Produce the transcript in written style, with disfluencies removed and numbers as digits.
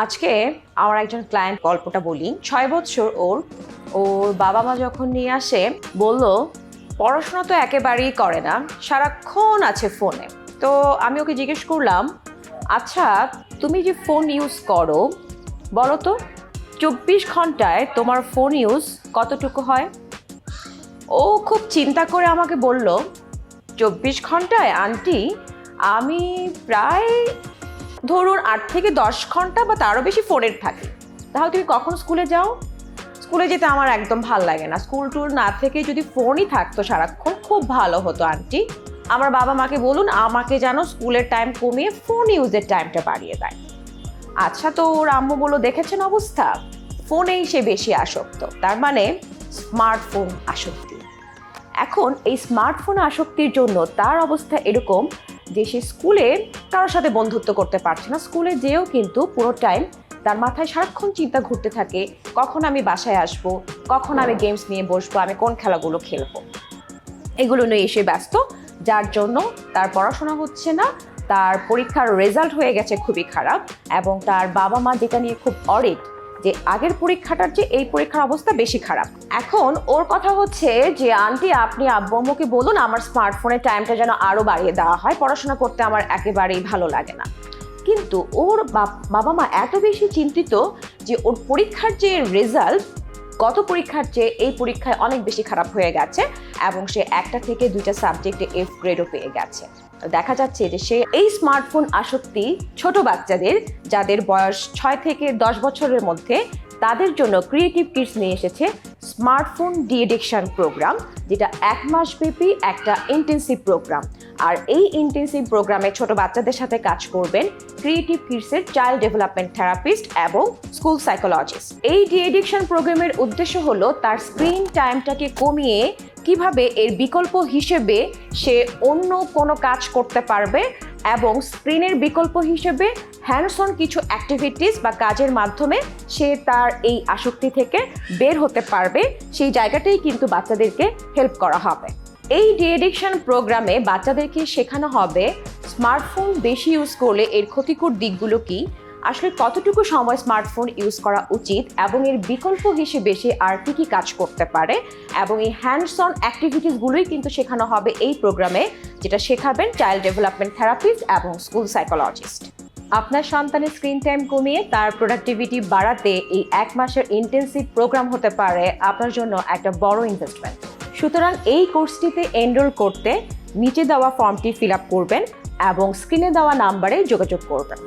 আজকে আমার একজন ক্লায়েন্ট গল্পটা বলি। 6 বছর ওর বাবা মা যখন নিয়ে আসে বলল পড়াশোনা তো একেবারেই করে না, সারাক্ষণ আছে ফোনে। তো আমি ওকে জিজ্ঞেস করলাম, আচ্ছা তুমি যে ফোন ইউজ করো বলো তো 24 ঘন্টায় তোমার ফোন ইউজ কতটুকু হয়? ও খুব চিন্তা করে আমাকে বলল 24 ঘন্টায় আন্টি আমি প্রায় ধরুন 8 থেকে 10 ঘন্টা বা তারও বেশি ফোনের থাকি। তাহলে তুমি কখন স্কুলে যাও? স্কুলে যেতে আমার একদম ভাল লাগে না, স্কুল টুল না থেকে যদি ফোনই থাকতো সারাক্ষণ খুব ভালো হতো আন্টি। আমার বাবা মাকে বলুন আমাকে যেন স্কুলের টাইম কমিয়ে ফোন ইউজের টাইমটা বাড়িয়ে দেয়। আচ্ছা, তো ওর আম্মু বললো দেখেছেন অবস্থা, ফোনেই সে বেশি আসক্ত, তার মানে স্মার্টফোন আসক্তি। এখন এই স্মার্টফোন আসক্তির জন্য তার অবস্থা এরকম যে সে স্কুলে কারোর সাথে বন্ধুত্ব করতে পারছে না। স্কুলে যেও কিন্তু পুরো টাইম তার মাথায় সারাক্ষণ চিন্তা ঘুরতে থাকে, কখন আমি বাসায় আসব, কখন আমি গেমস নিয়ে বসবো, আমি কোন খেলাগুলো খেলবো, এগুলো নিয়ে এসে ব্যস্ত, যার জন্য তার পড়াশোনা হচ্ছে না, তার পরীক্ষার রেজাল্ট হয়ে গেছে খুবই খারাপ, এবং তার বাবা মা যেটা নিয়ে খুব অরিড যে আগের পরীক্ষাটার চেয়ে এই পরীক্ষার অবস্থা বেশি খারাপ। এখন ওর কথা হচ্ছে যে আন্টি আপনি আব্বু আম্মুকে বলুন আমার স্মার্টফোনের টাইমটা যেন আরও বাড়িয়ে দেওয়া হয়, পড়াশোনা করতে আমার একেবারেই ভালো লাগে না। কিন্তু ওর বাবা মা এত বেশি চিন্তিত যে ওর পরীক্ষার যে রেজাল্ট গত পরীক্ষার চেয়ে এই পরীক্ষায় অনেক বেশি খারাপ হয়ে গেছে, এবং সে 1টা থেকে 2টা সাবজেক্টে F গ্রেডও পেয়ে গেছে। দেখা যাচ্ছে যে সে এই স্মার্টফোন আসক্তি ছোট বাচ্চাদের যাদের বয়স 6 থেকে 10 বছরের মধ্যে, তাদের জন্য ক্রিয়েটিভ কিডস নিয়ে এসেছে স্মার্টফোন ডি-অ্যাডিকশন প্রোগ্রাম, যেটা 1 মাস ব্যাপী একটা ইন্টেন্সিভ প্রোগ্রাম। আর এই ইন্টেন্সিভ প্রোগ্রামে ছোট বাচ্চাদের সাথে কাজ করবেন ক্রিয়েটিভ কিডসের চাইল্ড ডেভেলপমেন্ট থেরাপিস্ট এবং স্কুল সাইকোলজিস্ট। এই ডি-অ্যাডিকশন প্রোগ্রামের উদ্দেশ্য হলো তার স্ক্রিন টাইমটাকে কমিয়ে কিভাবে এর বিকল্প হিসেবে সে অন্য কোনো কাজ করতে পারবে, এবং স্ক্রিনের বিকল্প হিসেবে হ্যান্ডস অন কিছু অ্যাক্টিভিটিস বা কাজের মাধ্যমে সে তার এই আসক্তি থেকে বের হতে পারবে, সেই জায়গাটাই কিন্তু বাচ্চাদেরকে হেল্প করা হবে। এই ডি-অ্যাডিকশন প্রোগ্রামে বাচ্চাদেরকে শেখানো হবে স্মার্টফোন বেশি ইউজ করলে এর ক্ষতিকর দিকগুলো কি, আসলে কতটুকু সময় স্মার্টফোন ইউজ করা উচিত, এবং এর বিকল্প হিসেবে সে আর কি কাজ করতে পারে, এবং এই হ্যান্ডস অন অ্যাক্টিভিটিসগুলোই কিন্তু শেখানো হবে এই প্রোগ্রামে, যেটা শেখাবেন চাইল্ড ডেভেলপমেন্ট থেরাপিস্ট এবং স্কুল সাইকোলজিস্ট। আপনার সন্তানের স্ক্রিন টাইম কমিয়ে তার প্রোডাক্টিভিটি বাড়াতে এই 1 মাসের ইন্টেন্সিভ প্রোগ্রাম হতে পারে আপনার জন্য একটা বড় ইনভেস্টমেন্ট। সুতরাং এই কোর্সটিতে এনরোল করতে নিচে দেওয়া ফর্মটি ফিল আপ করবেন এবং স্ক্রিনে দেওয়া নাম্বারে যোগাযোগ করবেন।